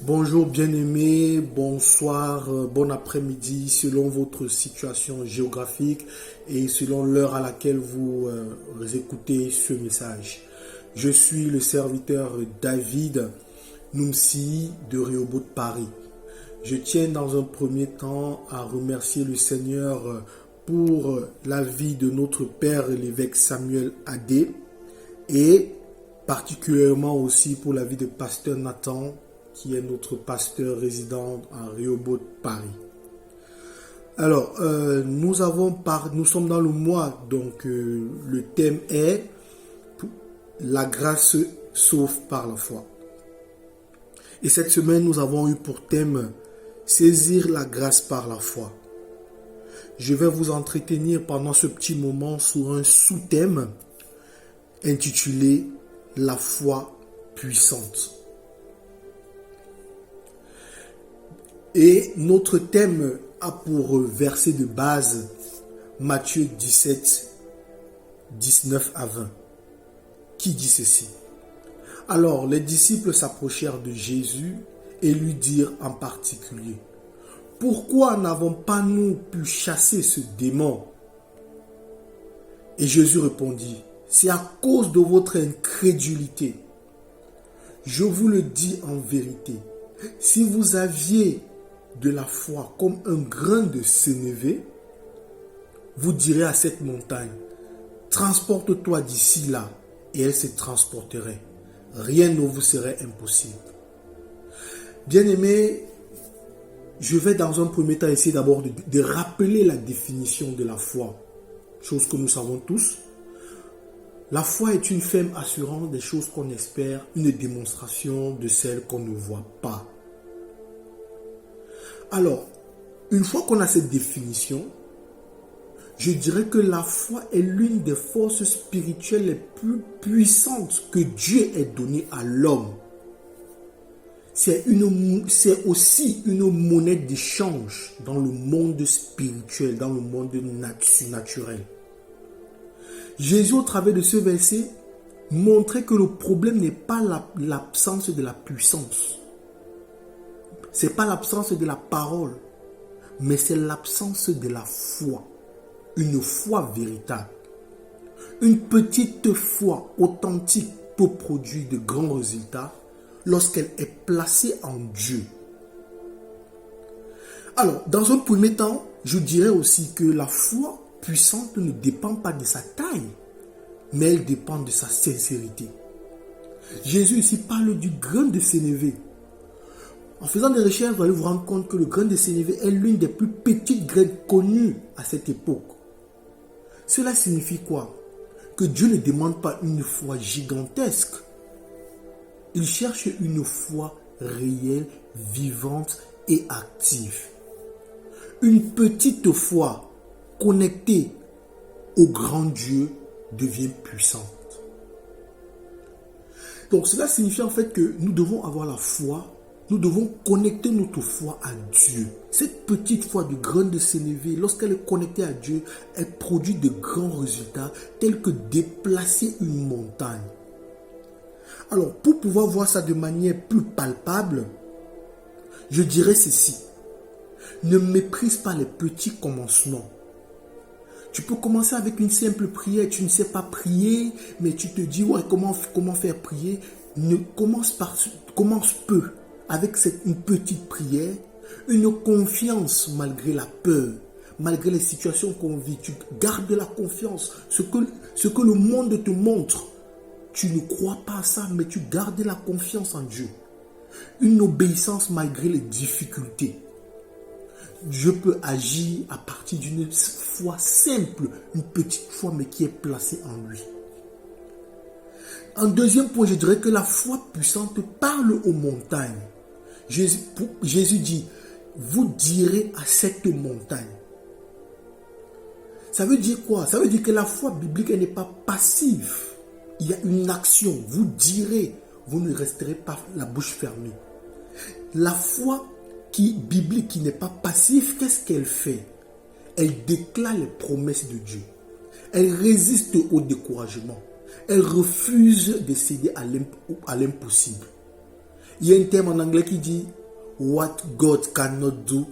Bonjour bien-aimés, bonsoir, bon après-midi, selon votre situation géographique et selon l'heure à laquelle vous écoutez ce message. Je suis le serviteur David Noumsi de Rehoboth Paris. Je tiens dans un premier temps à remercier le Seigneur pour la vie de notre Père l'évêque Samuel Adé et particulièrement aussi pour la vie de Pasteur Nathan, qui est notre pasteur résident à Rehoboth, Paris. Alors, nous sommes dans le mois, donc le thème est « La grâce sauve par la foi ». Et cette semaine, nous avons eu pour thème « Saisir la grâce par la foi ». Je vais vous entretenir pendant ce petit moment sur un sous-thème intitulé « La foi puissante ». Et notre thème a pour verset de base Matthieu 17, 19 à 20, qui dit ceci. Alors les disciples s'approchèrent de Jésus et lui dirent en particulier, « Pourquoi n'avons pas nous pu chasser ce démon ?» Et Jésus répondit, « C'est à cause de votre incrédulité. Je vous le dis en vérité, si vous aviez de la foi comme un grain de sénévé, vous direz à cette montagne, transporte-toi d'ici là, et elle se transporterait. Rien ne vous serait impossible. Bien-aimés, je vais dans un premier temps essayer d'abord de rappeler la définition de la foi, chose que nous savons tous. La foi est une ferme assurance des choses qu'on espère, une démonstration de celles qu'on ne voit pas. Alors, une fois qu'on a cette définition, je dirais que la foi est l'une des forces spirituelles les plus puissantes que Dieu ait données à l'homme. C'est aussi une monnaie d'échange dans le monde spirituel, dans le monde naturel. Jésus, au travers de ce verset, montrait que le problème n'est pas l'absence de la puissance. Ce n'est pas l'absence de la parole, mais c'est l'absence de la foi. Une foi véritable. Une petite foi authentique peut produire de grands résultats lorsqu'elle est placée en Dieu. Alors, dans un premier temps, je dirais aussi que la foi puissante ne dépend pas de sa taille, mais elle dépend de sa sincérité. Jésus ici parle du grain de sénévé. En faisant des recherches, vous allez vous rendre compte que le grain de sénévé est l'une des plus petites graines connues à cette époque. Cela signifie quoi? Que Dieu ne demande pas une foi gigantesque. Il cherche une foi réelle, vivante et active. Une petite foi connectée au grand Dieu devient puissante. Donc cela signifie en fait que nous devons avoir la foi. Nous devons connecter notre foi à Dieu. Cette petite foi du grain de sénévé, lorsqu'elle est connectée à Dieu, elle produit de grands résultats tels que déplacer une montagne. Alors, pour pouvoir voir ça de manière plus palpable, je dirais ceci. Ne méprise pas les petits commencements. Tu peux commencer avec une simple prière. Tu ne sais pas prier, mais tu te dis, ouais, comment faire prier? Commence peu. Avec une petite prière, une confiance malgré la peur, malgré les situations qu'on vit. Tu gardes la confiance. Ce que le monde te montre, tu ne crois pas à ça, mais tu gardes la confiance en Dieu. Une obéissance malgré les difficultés. Dieu peut agir à partir d'une foi simple, une petite foi, mais qui est placée en lui. En deuxième point, je dirais que la foi puissante parle aux montagnes. Jésus dit, vous direz à cette montagne. Ça veut dire quoi? Ça veut dire que la foi biblique, elle n'est pas passive. Il y a une action. Vous direz, vous ne resterez pas la bouche fermée. La foi biblique qui n'est pas passive, qu'est-ce qu'elle fait? Elle déclare les promesses de Dieu. Elle résiste au découragement. Elle refuse de céder à l'impossible. Il y a un terme en anglais qui dit What God cannot do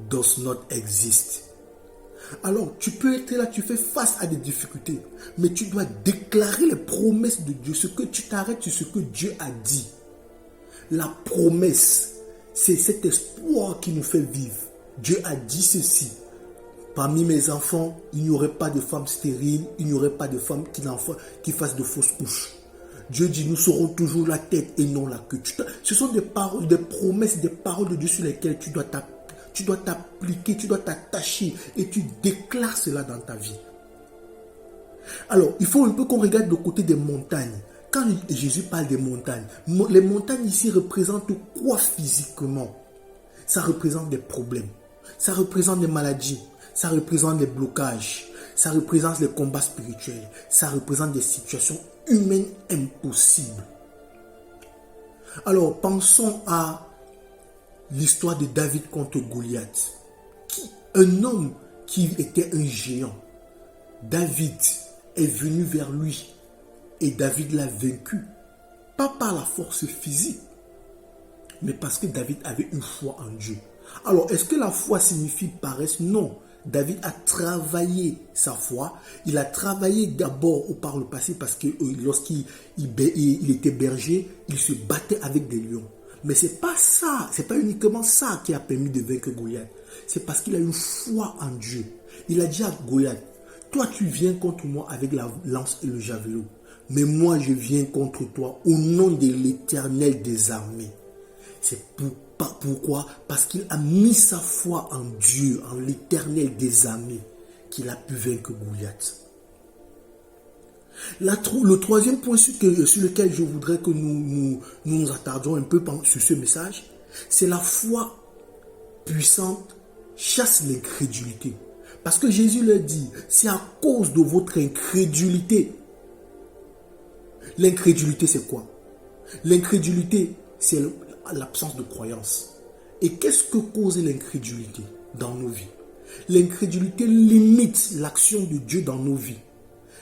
does not exist. Alors, tu peux être là, tu fais face à des difficultés, mais tu dois déclarer les promesses de Dieu, ce que tu t'arrêtes sur ce que Dieu a dit. La promesse, c'est cet espoir qui nous fait vivre. Dieu a dit ceci. Parmi mes enfants, il n'y aurait pas de femmes stériles, il n'y aurait pas de femmes qui fassent de fausses couches. Dieu dit, nous serons toujours la tête et non la queue. Ce sont des paroles, des promesses, des paroles de Dieu sur lesquelles tu dois t'appliquer, tu dois t'attacher et tu déclares cela dans ta vie. Alors, il faut un peu qu'on regarde le côté des montagnes. Quand Jésus parle des montagnes, les montagnes ici représentent quoi physiquement? Ça représente des problèmes, ça représente des maladies, ça représente des blocages, ça représente les combats spirituels, ça représente des situations humaines impossibles. Alors, pensons à l'histoire de David contre Goliath. Un homme qui était un géant. David est venu vers lui et David l'a vaincu. Pas par la force physique, mais parce que David avait une foi en Dieu. Alors, est-ce que la foi signifie paresse? Non. David a travaillé sa foi. Il a travaillé d'abord par le passé parce que lorsqu'il était berger, il se battait avec des lions. Mais ce n'est pas ça, ce n'est pas uniquement ça qui a permis de vaincre Goliath. C'est parce qu'il a une foi en Dieu. Il a dit à Goliath, toi tu viens contre moi avec la lance et le javelot. Mais moi je viens contre toi au nom de l'Éternel des armées. C'est pourquoi? Parce qu'il a mis sa foi en Dieu, en l'Éternel des armées, qu'il a pu vaincre Goliath. Le troisième point sur lequel je voudrais que nous attardions un peu sur ce message, c'est la foi puissante chasse l'incrédulité. Parce que Jésus leur dit, c'est à cause de votre incrédulité. L'incrédulité, c'est quoi? L'incrédulité, c'est l'absence de croyance. Et qu'est-ce que cause l'incrédulité dans nos vies? L'incrédulité limite l'action de Dieu dans nos vies.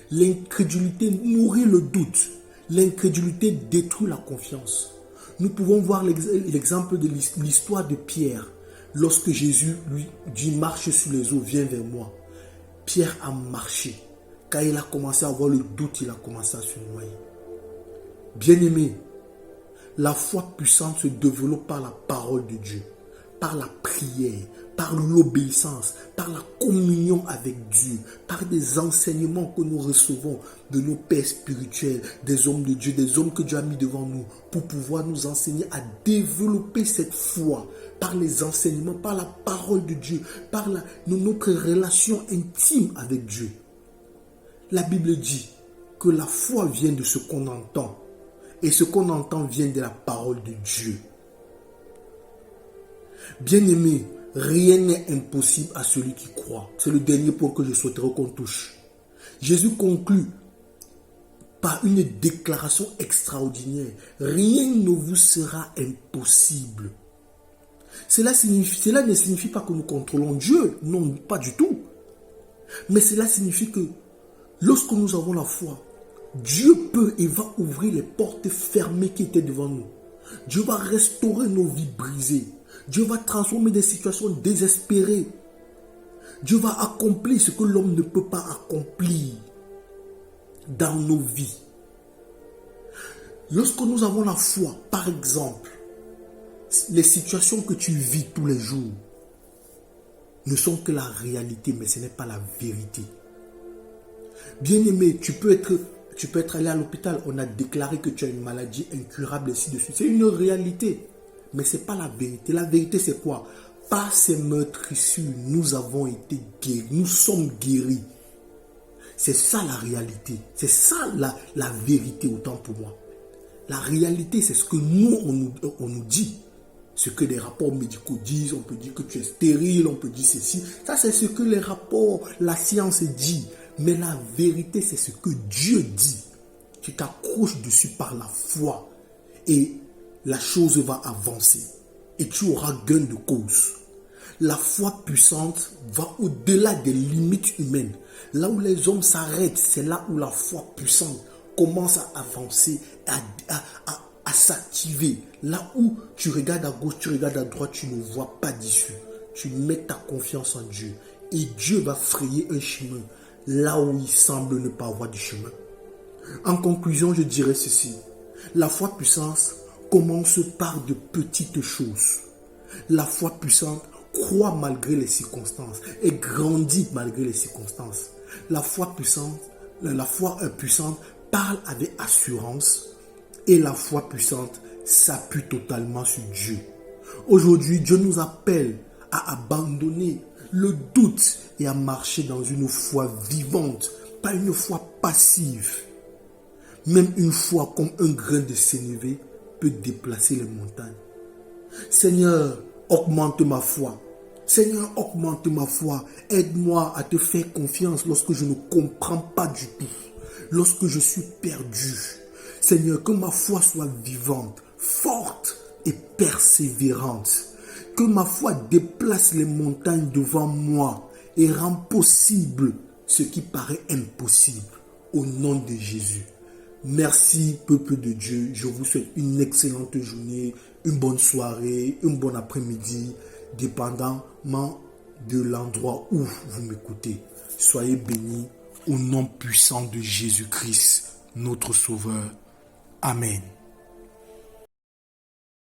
L'incrédulité nourrit le doute. L'incrédulité détruit la confiance. Nous pouvons voir l'exemple de l'histoire de Pierre. Lorsque Jésus lui dit « Marche sur les eaux, viens vers moi ». Pierre a marché. Quand il a commencé à avoir le doute, il a commencé à se noyer. Bien-aimé, la foi puissante se développe par la parole de Dieu, par la prière, par l'obéissance, par la communion avec Dieu, par des enseignements que nous recevons de nos pères spirituels, des hommes de Dieu, des hommes que Dieu a mis devant nous pour pouvoir nous enseigner à développer cette foi par les enseignements, par la parole de Dieu, par notre relation intime avec Dieu. La Bible dit que la foi vient de ce qu'on entend et ce qu'on entend vient de la parole de Dieu. Bien-aimé, rien n'est impossible à celui qui croit. C'est le dernier point que je souhaiterais qu'on touche. Jésus conclut par une déclaration extraordinaire. Rien ne vous sera impossible. Cela ne signifie pas que nous contrôlons Dieu. Non, pas du tout. Mais cela signifie que lorsque nous avons la foi, Dieu peut et va ouvrir les portes fermées qui étaient devant nous. Dieu va restaurer nos vies brisées. Dieu va transformer des situations désespérées. Dieu va accomplir ce que l'homme ne peut pas accomplir dans nos vies. Lorsque nous avons la foi, par exemple, les situations que tu vis tous les jours ne sont que la réalité, mais ce n'est pas la vérité. Bien-aimé, tu peux être allé à l'hôpital, on a déclaré que tu as une maladie incurable, ainsi de suite. C'est une réalité, mais ce n'est pas la vérité. La vérité, c'est quoi? Par ces meurtrissures, nous avons été guéris, nous sommes guéris. C'est ça la réalité, c'est ça la vérité autant pour moi. La réalité, c'est ce que on nous dit. Ce que les rapports médicaux disent, on peut dire que tu es stérile, on peut dire ceci. Ça, c'est ce que les rapports, la science dit. Mais la vérité, c'est ce que Dieu dit. Tu t'accroches dessus par la foi et la chose va avancer. Et tu auras gain de cause. La foi puissante va au-delà des limites humaines. Là où les hommes s'arrêtent, c'est là où la foi puissante commence à avancer, à s'activer. Là où tu regardes à gauche, tu regardes à droite, tu ne vois pas d'issue. Tu mets ta confiance en Dieu. Et Dieu va frayer un chemin là où il semble ne pas avoir de chemin. En conclusion, je dirais ceci. La foi puissante commence par de petites choses. La foi puissante croit malgré les circonstances et grandit malgré les circonstances. La foi puissante parle avec assurance et la foi puissante s'appuie totalement sur Dieu. Aujourd'hui, Dieu nous appelle à abandonner le doute et à marcher dans une foi vivante, pas une foi passive. Même une foi comme un grain de sénévé peut déplacer les montagnes. Seigneur, augmente ma foi. Seigneur, augmente ma foi. Aide-moi à te faire confiance lorsque je ne comprends pas du tout, lorsque je suis perdu. Seigneur, que ma foi soit vivante, forte et persévérante. Que ma foi déplace les montagnes devant moi et rend possible ce qui paraît impossible. Au nom de Jésus. Merci, peuple de Dieu. Je vous souhaite une excellente journée, une bonne soirée, un bon après-midi, dépendamment de l'endroit où vous m'écoutez. Soyez bénis au nom puissant de Jésus-Christ, notre Sauveur. Amen.